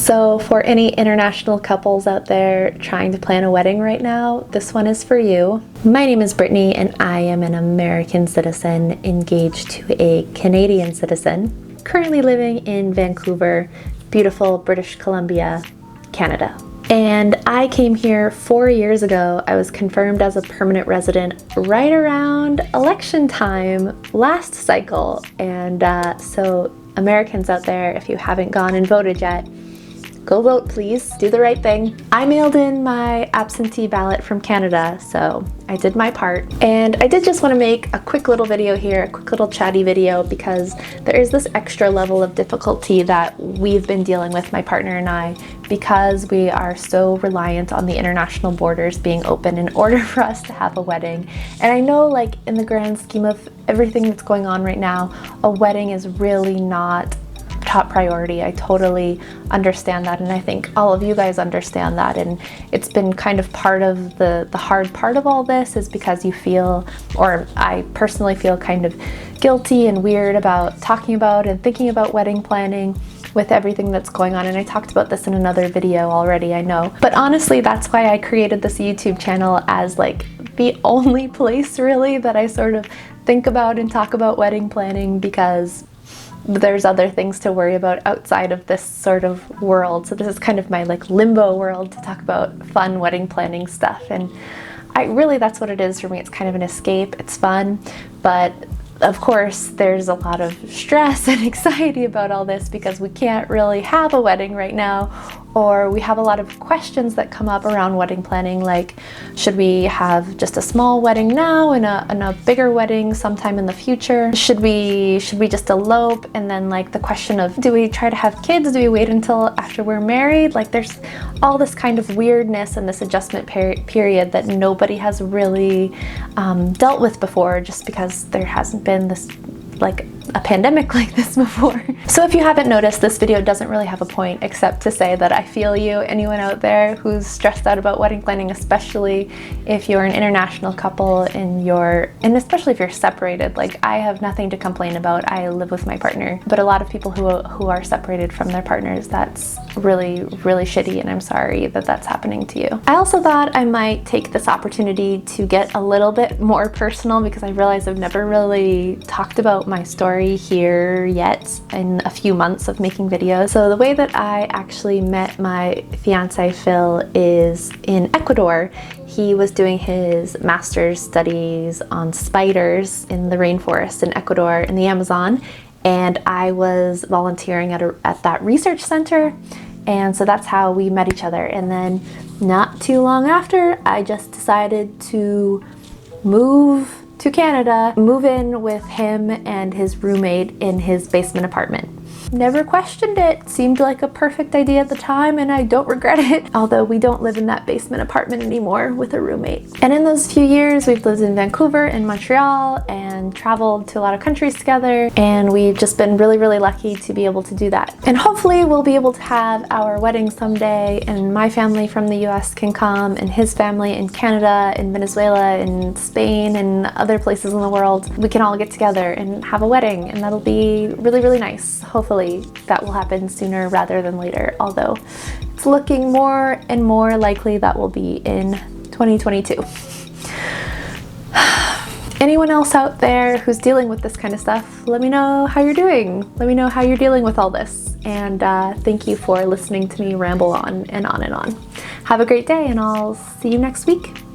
So for any international couples out there trying to plan a wedding right now, this one is for you. My name is Brittany and I am an American citizen engaged to a Canadian citizen, currently living in Vancouver, beautiful British Columbia, Canada. And I came here 4 years ago. I was confirmed as a permanent resident right around election time last cycle. And so Americans out there, if you haven't gone and voted yet, go vote, please. Do the right thing. I mailed in my absentee ballot from Canada, so I did my part. And I did just want to make a quick little video here, a quick little chatty video, because there is this extra level of difficulty that we've been dealing with, my partner and I, because we are so reliant on the international borders being open in order for us to have a wedding. And I know, like, in the grand scheme of everything that's going on right now, a wedding is really not top priority. I totally understand that, and I think all of you guys understand that, and it's been kind of part of the hard part of all this is because you feel, or I personally feel, kind of guilty and weird about talking about and thinking about wedding planning with everything that's going on. And I talked about this in another video already, I know, but honestly that's why I created this YouTube channel, as like the only place really that I sort of think about and talk about wedding planning, because there's other things to worry about outside of this sort of world. So this is kind of my like limbo world to talk about fun wedding planning stuff. And that's what it is for me. It's kind of an escape. It's fun, but of course there's a lot of stress and anxiety about all this because we can't really have a wedding right now, or we have a lot of questions that come up around wedding planning, like should we have just a small wedding now and a bigger wedding sometime in the future? Should we just elope? And then like the question of, do we try to have kids? Do we wait until after we're married? Like there's all this kind of weirdness and this adjustment period that nobody has really dealt with before, just because there hasn't been this like a pandemic like this before. So if you haven't noticed, this video doesn't really have a point except to say that I feel you, anyone out there who's stressed out about wedding planning, especially if you're an international couple and especially if you're separated. Like, I have nothing to complain about. I live with my partner, but a lot of people who are separated from their partners, that's really, really shitty, and I'm sorry that that's happening to you. I also thought I might take this opportunity to get a little bit more personal, because I realized I've never really talked about my story here yet in a few months of making videos. So the way that I actually met my fiance Phil is in Ecuador. He was doing his master's studies on spiders in the rainforest in Ecuador in the Amazon, and I was volunteering at that research center, and so that's how we met each other. And then not too long after, I just decided to move to Canada, move in with him and his roommate in his basement apartment. Never questioned it. Seemed like a perfect idea at the time, and I don't regret it. Although we don't live in that basement apartment anymore with a roommate. And in those few years, we've lived in Vancouver and Montreal and traveled to a lot of countries together, and we've just been really, really lucky to be able to do that. And hopefully we'll be able to have our wedding someday, and my family from the US can come, and his family in Canada, in Venezuela, in Spain, and other places in the world. We can all get together and have a wedding, and that'll be really, really nice. Hopefully that will happen sooner rather than later, although it's looking more and more likely that will be in 2022. Anyone else out there who's dealing with this kind of stuff, let me know how you're doing. Let me know how you're dealing with all this. And thank you for listening to me ramble on and on and on. Have a great day, and I'll see you next week.